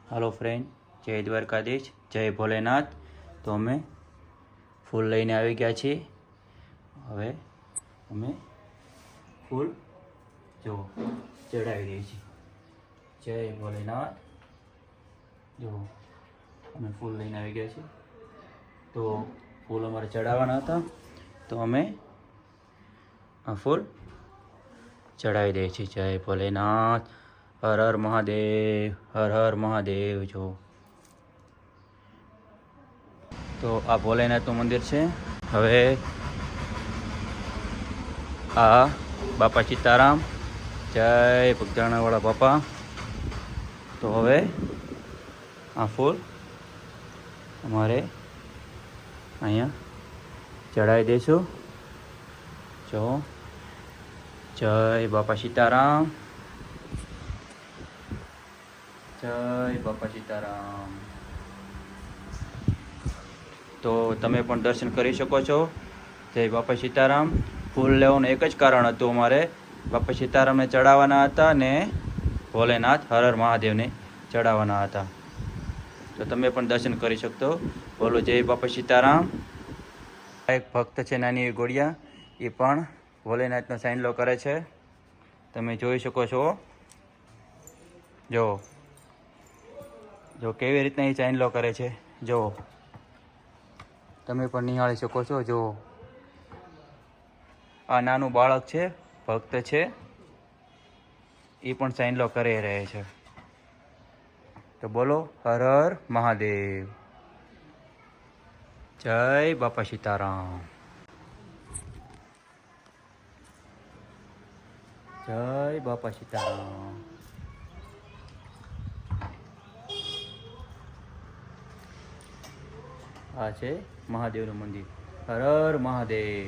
Hello friend, जय द्वारकाधीश, जय भोलेनाथ। तो अमे फूल लईने आवी गया छीए। हवे अमे फूल जो चढ़ावी दઈએ છીએ। जय भोलेनाथ। जो अमे फूल लईने आवी गया छीए। तो फूल अमारे चढ़ावाना हता, तो अमे आ फूल चढ़ावी दઈએ છીએ। जय भोलेनाथ, हर हर महादेव, हर हर महादेव। जो तो आ भोलेनाथનું મંદિર છે। હવે આ બાપા સીતારામ, જય ભગજાણાવાળા બાપા। તો હવે આ ફૂલ અમારે અહીંયા ચડાવી દઈશું। જો જય બાપા સીતારામ, जय बापा सीताराम। तो तमे पण दर्शन करी शको छो। जय बापा सीताराम। फूल लेवानुं एक ज कारण हतुं, अमारे बापा सीताराम ने चढ़ावाना हता ने भोलेनाथ हर हर महादेव ने चढ़ावाना हता। तो तमे पण दर्शन करी शकतो। बोलो जय बापा सीताराम। एक भक्त छे नानी एवी गोड़िया, ए पण भोलेनाथनो साइनलो करे छे। तमे जोई शको छो। जो जो केवी रीतना ए चाइनलो करे छे, जो तमे पण निहाળી શકો છો। जो आ नाનું બાળક છે, ભક્ત છે, એ પણ ચાઇનલો કરી રહે છે। તો બોલો હર હર મહાદેવ, જય બાપા સીતારામ, જય બાપા સીતારામ। आ छे महादेवनुं मंदिर। हर हर महादेव।